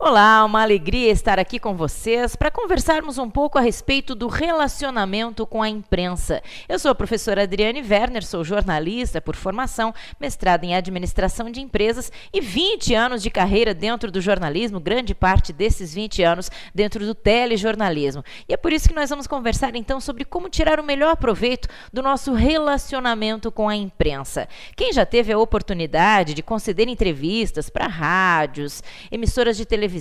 Olá, uma alegria estar aqui com vocês para conversarmos um pouco a respeito do relacionamento com a imprensa. Eu sou a professora Adriane Werner, sou jornalista por formação, mestrada em administração de empresas e 20 anos de carreira dentro do jornalismo, grande parte desses 20 anos dentro do telejornalismo. E é por isso que nós vamos conversar então sobre como tirar o melhor proveito do nosso relacionamento com a imprensa. Quem já teve a oportunidade de conceder entrevistas para rádios, emissoras de televisão,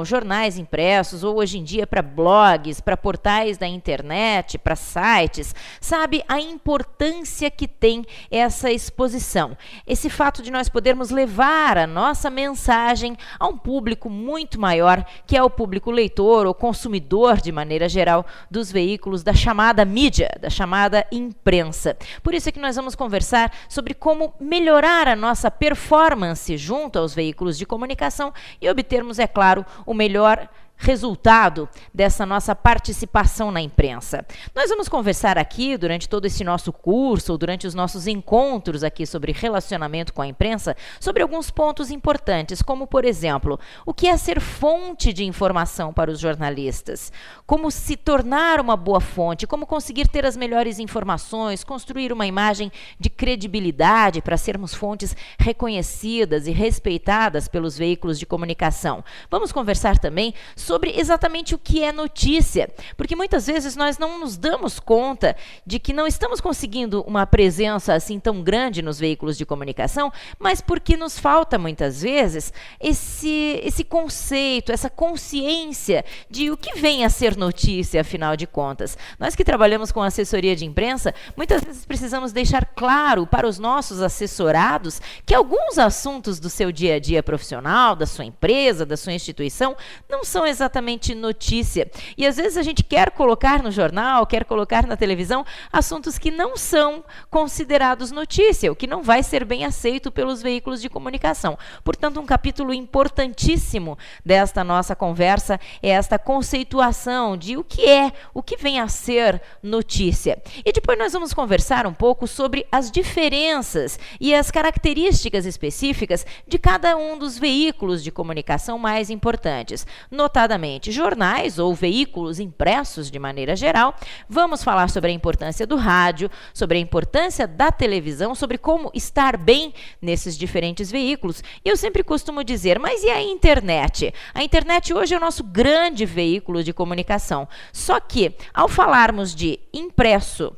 jornais impressos ou hoje em dia para blogs, para portais da internet, para sites, sabe a importância que tem essa exposição. Esse fato de nós podermos levar a nossa mensagem a um público muito maior, que é o público leitor ou consumidor, de maneira geral, dos veículos da chamada mídia, da chamada imprensa. Por isso é que nós vamos conversar sobre como melhorar a nossa performance junto aos veículos de comunicação e obtermos, é claro, o melhor resultado dessa nossa participação na imprensa. Nós vamos conversar aqui durante todo esse nosso curso, ou durante os nossos encontros aqui sobre relacionamento com a imprensa, sobre alguns pontos importantes, como, por exemplo, o que é ser fonte de informação para os jornalistas, como se tornar uma boa fonte, como conseguir ter as melhores informações, construir uma imagem de credibilidade para sermos fontes reconhecidas e respeitadas pelos veículos de comunicação. Vamos conversar também sobre exatamente o que é notícia, porque muitas vezes nós não nos damos conta de que não estamos conseguindo uma presença assim tão grande nos veículos de comunicação, mas porque nos falta muitas vezes esse conceito, essa consciência de o que vem a ser notícia, afinal de contas. Nós que trabalhamos com assessoria de imprensa, muitas vezes precisamos deixar claro para os nossos assessorados que alguns assuntos do seu dia a dia profissional, da sua empresa, da sua instituição, não são exatamente notícia. E às vezes a gente quer colocar no jornal, quer colocar na televisão assuntos que não são considerados notícia, o que não vai ser bem aceito pelos veículos de comunicação. Portanto, um capítulo importantíssimo desta nossa conversa é esta conceituação de o que vem a ser notícia. E depois nós vamos conversar um pouco sobre as diferenças e as características específicas de cada um dos veículos de comunicação mais importantes, notadamente jornais ou veículos impressos de maneira geral. Vamos falar sobre a importância do rádio, sobre a importância da televisão, sobre como estar bem nesses diferentes veículos. E eu sempre costumo dizer, mas e a internet? A internet hoje é o nosso grande veículo de comunicação. Só que, ao falarmos de impresso,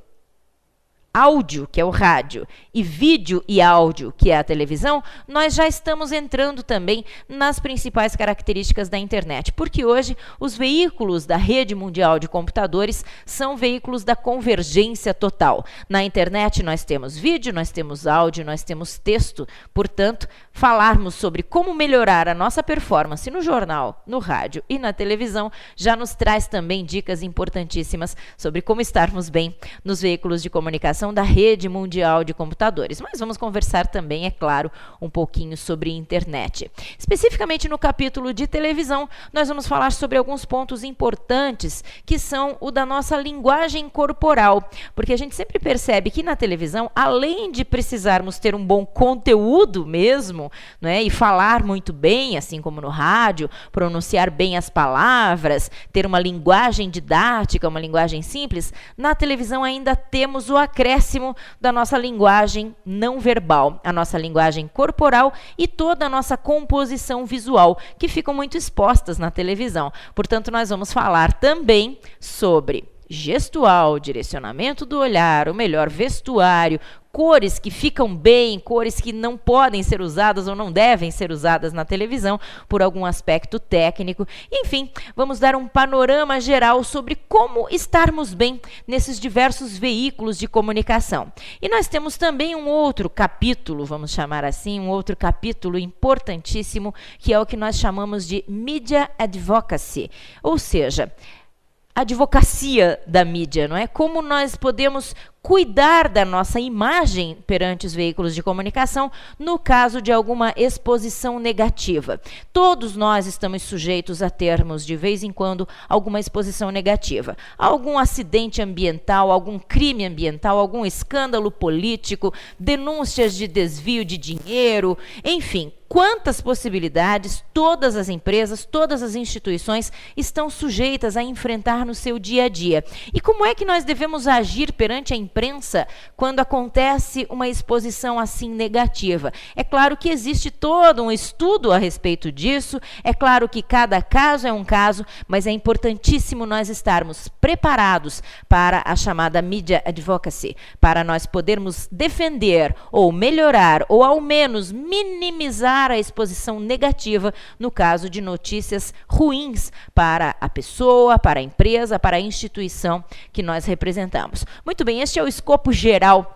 áudio, que é o rádio, e vídeo e áudio, que é a televisão, nós já estamos entrando também nas principais características da internet, porque hoje os veículos da rede mundial de computadores são veículos da convergência total. Na internet nós temos vídeo, nós temos áudio, nós temos texto, portanto, falarmos sobre como melhorar a nossa performance no jornal, no rádio e na televisão já nos traz também dicas importantíssimas sobre como estarmos bem nos veículos de comunicação da rede mundial de computadores. Mas vamos conversar também, é claro, um pouquinho sobre internet. Especificamente no capítulo de televisão, nós vamos falar sobre alguns pontos importantes, que são o da nossa linguagem corporal, porque a gente sempre percebe que na televisão, além de precisarmos ter um bom conteúdo mesmo, né, e falar muito bem, assim como no rádio, pronunciar bem as palavras, ter uma linguagem didática, uma linguagem simples, na televisão ainda temos o acréscimo da nossa linguagem não verbal, a nossa linguagem corporal e toda a nossa composição visual, que ficam muito expostas na televisão. Portanto, nós vamos falar também sobre gestual, direcionamento do olhar, o melhor vestuário, cores que ficam bem, cores que não podem ser usadas ou não devem ser usadas na televisão por algum aspecto técnico. Enfim, vamos dar um panorama geral sobre como estarmos bem nesses diversos veículos de comunicação. E nós temos também um outro capítulo, vamos chamar assim, um outro capítulo importantíssimo, que é o que nós chamamos de Media Advocacy, ou seja, advocacia da mídia, não é? Como nós podemos cuidar da nossa imagem perante os veículos de comunicação no caso de alguma exposição negativa. Todos nós estamos sujeitos a termos, de vez em quando, alguma exposição negativa. Algum acidente ambiental, algum crime ambiental, algum escândalo político, denúncias de desvio de dinheiro, enfim. Quantas possibilidades todas as empresas, todas as instituições estão sujeitas a enfrentar no seu dia a dia. E como é que nós devemos agir perante a imprensa quando acontece uma exposição assim negativa? É claro que existe todo um estudo a respeito disso, é claro que cada caso é um caso, mas é importantíssimo nós estarmos preparados para a chamada media advocacy, para nós podermos defender ou melhorar ou ao menos minimizar a exposição negativa no caso de notícias ruins para a pessoa, para a empresa, para a instituição que nós representamos. Muito bem, este é o escopo geral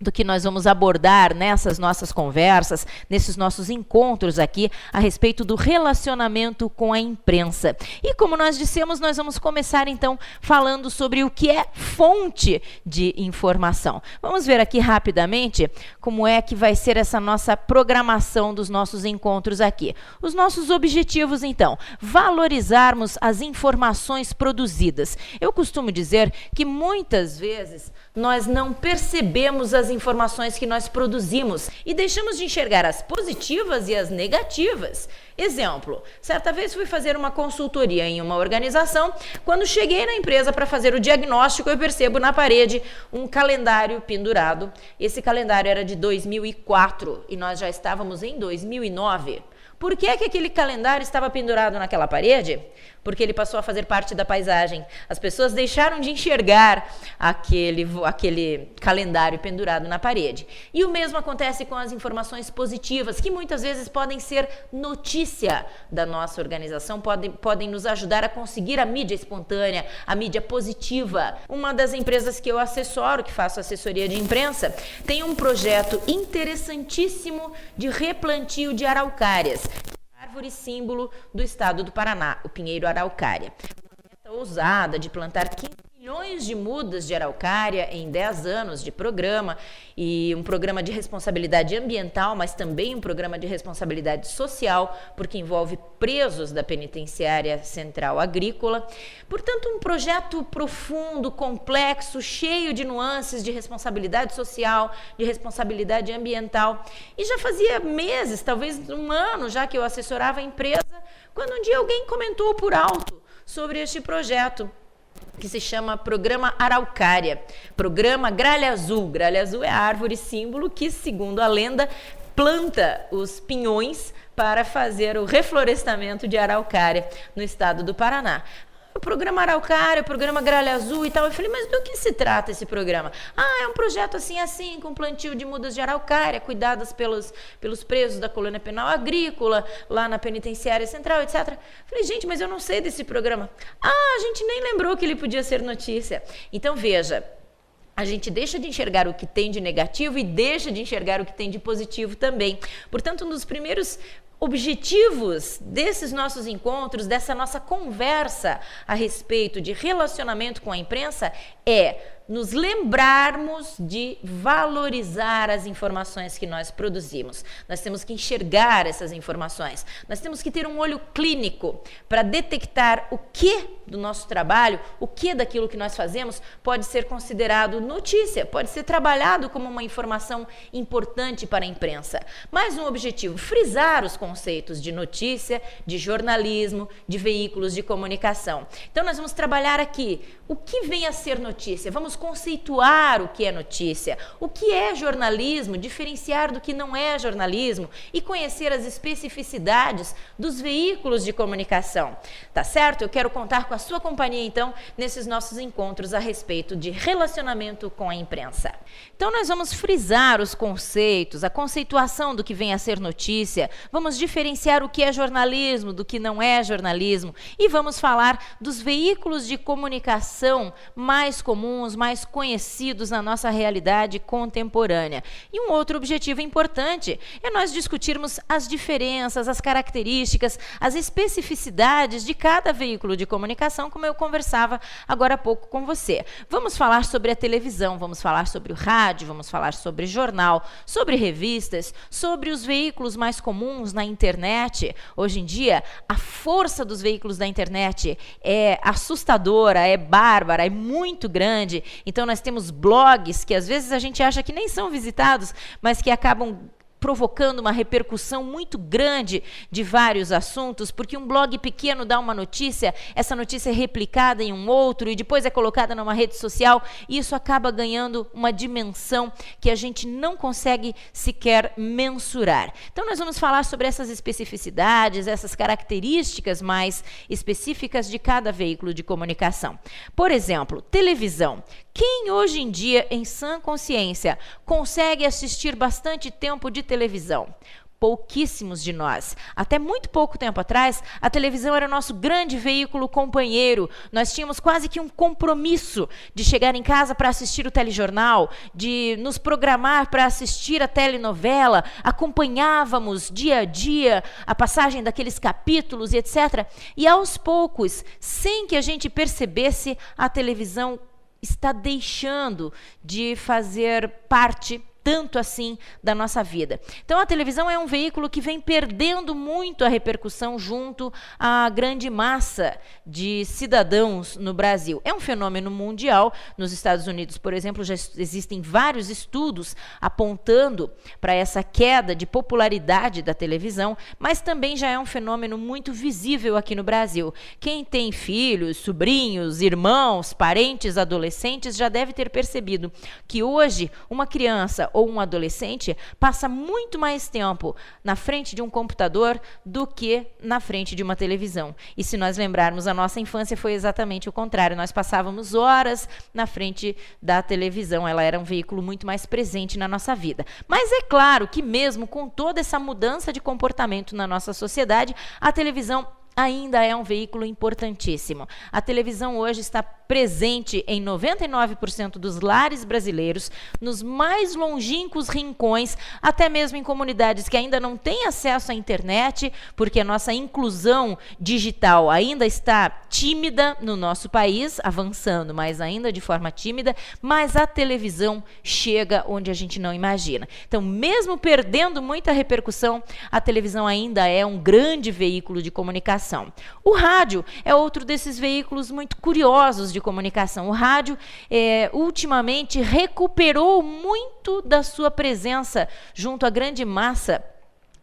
do que nós vamos abordar nessas nossas conversas, nesses nossos encontros aqui a respeito do relacionamento com a imprensa. E como nós dissemos, nós vamos começar então falando sobre o que é fonte de informação. Vamos ver aqui rapidamente como é que vai ser essa nossa programação dos nossos encontros aqui. Os nossos objetivos então, valorizarmos as informações produzidas. Eu costumo dizer que muitas vezes nós não percebemos as informações que nós produzimos e deixamos de enxergar as positivas e as negativas. Exemplo, certa vez fui fazer uma consultoria em uma organização, quando cheguei na empresa para fazer o diagnóstico, eu percebo na parede um calendário pendurado. Esse calendário era de 2004 e nós já estávamos em 2009. Por que aquele calendário estava pendurado naquela parede? Porque ele passou a fazer parte da paisagem. As pessoas deixaram de enxergar aquele calendário pendurado na parede. E o mesmo acontece com as informações positivas, que muitas vezes podem ser notícia da nossa organização, podem nos ajudar a conseguir a mídia espontânea, a mídia positiva. Uma das empresas que eu assessoro, que faço assessoria de imprensa, tem um projeto interessantíssimo de replantio de araucárias. Árvore símbolo do estado do Paraná, o pinheiro araucária. Uma meta ousada de plantar 15 milhões de mudas de araucária em 10 anos de programa, e um programa de responsabilidade ambiental, mas também um programa de responsabilidade social, porque envolve presos da Penitenciária Central Agrícola. Portanto, um projeto profundo, complexo, cheio de nuances de responsabilidade social, de responsabilidade ambiental. E já fazia meses, talvez um ano já que eu assessorava a empresa, quando um dia alguém comentou por alto sobre este projeto, que se chama Programa Araucária, Programa Gralha Azul. Gralha Azul é a árvore símbolo que, segundo a lenda, planta os pinhões para fazer o reflorestamento de araucária no estado do Paraná. O programa Araucária, o programa Gralha Azul e tal. Eu falei, mas do que se trata esse programa? É um projeto assim, com plantio de mudas de araucária, cuidadas pelos presos da colônia penal agrícola, lá na Penitenciária Central, etc. Falei, gente, mas eu não sei desse programa. A gente nem lembrou que ele podia ser notícia. Então, veja, a gente deixa de enxergar o que tem de negativo e deixa de enxergar o que tem de positivo também. Portanto, um dos primeiros objetivos desses nossos encontros, dessa nossa conversa a respeito de relacionamento com a imprensa é nos lembrarmos de valorizar as informações que nós produzimos. Nós temos que enxergar essas informações. Nós temos que ter um olho clínico para detectar o que do nosso trabalho, o que daquilo que nós fazemos pode ser considerado notícia, pode ser trabalhado como uma informação importante para a imprensa. Mais um objetivo, frisar os conceitos de notícia, de jornalismo, de veículos de comunicação. Então nós vamos trabalhar aqui o que vem a ser notícia, vamos conceituar o que é notícia, o que é jornalismo, diferenciar do que não é jornalismo e conhecer as especificidades dos veículos de comunicação. Tá certo? Eu quero contar com a sua companhia, então, nesses nossos encontros a respeito de relacionamento com a imprensa. Então nós vamos frisar os conceitos, a conceituação do que vem a ser notícia, vamos diferenciar o que é jornalismo do que não é jornalismo e vamos falar dos veículos de comunicação mais comuns, mais conhecidos na nossa realidade contemporânea. E um outro objetivo importante é nós discutirmos as diferenças, as características, as especificidades de cada veículo de comunicação, como eu conversava agora há pouco com você. Vamos falar sobre a televisão, vamos falar sobre o rádio, vamos falar sobre jornal, sobre revistas, sobre os veículos mais comuns na internet. Hoje em dia, a força dos veículos da internet é assustadora, é bárbara, é muito grande. Então nós temos blogs que às vezes a gente acha que nem são visitados, mas que acabam provocando uma repercussão muito grande de vários assuntos, porque um blog pequeno dá uma notícia, essa notícia é replicada em um outro e depois é colocada numa rede social e isso acaba ganhando uma dimensão que a gente não consegue sequer mensurar. Então nós vamos falar sobre essas especificidades, essas características mais específicas de cada veículo de comunicação. Por exemplo, televisão. Quem hoje em dia, em sã consciência, consegue assistir bastante tempo de televisão? Pouquíssimos de nós. Até muito pouco tempo atrás, a televisão era o nosso grande veículo companheiro. Nós tínhamos quase que um compromisso de chegar em casa para assistir o telejornal, de nos programar para assistir a telenovela, acompanhávamos dia a dia a passagem daqueles capítulos e etc. E aos poucos, sem que a gente percebesse, a televisão está deixando de fazer parte tanto assim da nossa vida. Então a televisão é um veículo que vem perdendo muito a repercussão junto à grande massa de cidadãos no Brasil. É um fenômeno mundial. Nos Estados Unidos, por exemplo, já existem vários estudos apontando para essa queda de popularidade da televisão, mas também já é um fenômeno muito visível aqui no Brasil. Quem tem filhos, sobrinhos, irmãos, parentes, adolescentes, já deve ter percebido que hoje uma criança ou um adolescente passa muito mais tempo na frente de um computador do que na frente de uma televisão. E se nós lembrarmos, a nossa infância foi exatamente o contrário. Nós passávamos horas na frente da televisão. Ela era um veículo muito mais presente na nossa vida. Mas é claro que mesmo com toda essa mudança de comportamento na nossa sociedade, a televisão ainda é um veículo importantíssimo. A televisão hoje está presente em 99% dos lares brasileiros, nos mais longínquos rincões, até mesmo em comunidades que ainda não têm acesso à internet, porque a nossa inclusão digital ainda está tímida no nosso país, avançando, mas ainda de forma tímida, mas a televisão chega onde a gente não imagina. Então, mesmo perdendo muita repercussão, a televisão ainda é um grande veículo de comunicação. O rádio é outro desses veículos muito curiosos de comunicação. O rádio, ultimamente, recuperou muito da sua presença junto à grande massa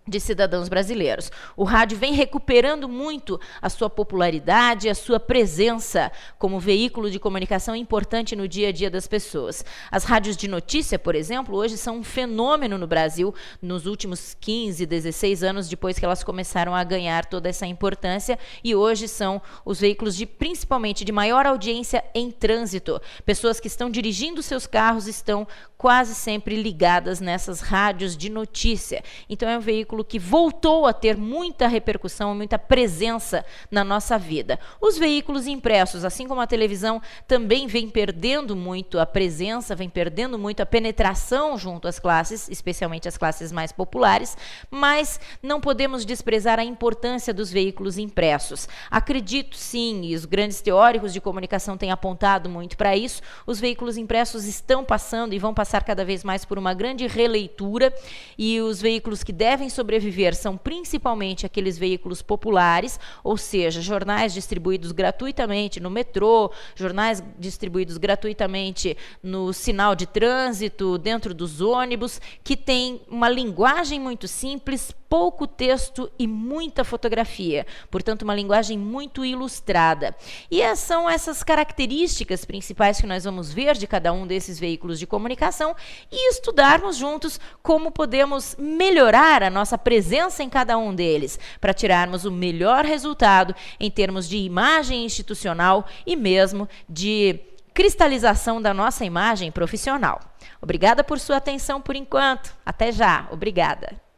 de cidadãos brasileiros. O rádio vem recuperando muito a sua popularidade, a sua presença como veículo de comunicação importante no dia a dia das pessoas. As rádios de notícia, por exemplo, hoje são um fenômeno no Brasil nos últimos 15, 16 anos, depois que elas começaram a ganhar toda essa importância, e hoje são os veículos principalmente de maior audiência em trânsito. Pessoas que estão dirigindo seus carros estão quase sempre ligadas nessas rádios de notícia. Então é um veículo que voltou a ter muita repercussão, muita presença na nossa vida. Os veículos impressos, assim como a televisão, também vem perdendo muito a presença, vem perdendo muito a penetração junto às classes, especialmente as classes mais populares, mas não podemos desprezar a importância dos veículos impressos. Acredito sim, e os grandes teóricos de comunicação têm apontado muito para isso, os veículos impressos estão passando e vão passar cada vez mais por uma grande releitura, e os veículos que devem sobreviver são principalmente aqueles veículos populares, ou seja, jornais distribuídos gratuitamente no metrô, jornais distribuídos gratuitamente no sinal de trânsito, dentro dos ônibus, que tem uma linguagem muito simples, pouco texto e muita fotografia, portanto uma linguagem muito ilustrada. E são essas características principais que nós vamos ver de cada um desses veículos de comunicação e estudarmos juntos como podemos melhorar a nossa presença em cada um deles, para tirarmos o melhor resultado em termos de imagem institucional e mesmo de cristalização da nossa imagem profissional. Obrigada por sua atenção por enquanto. Até já. Obrigada.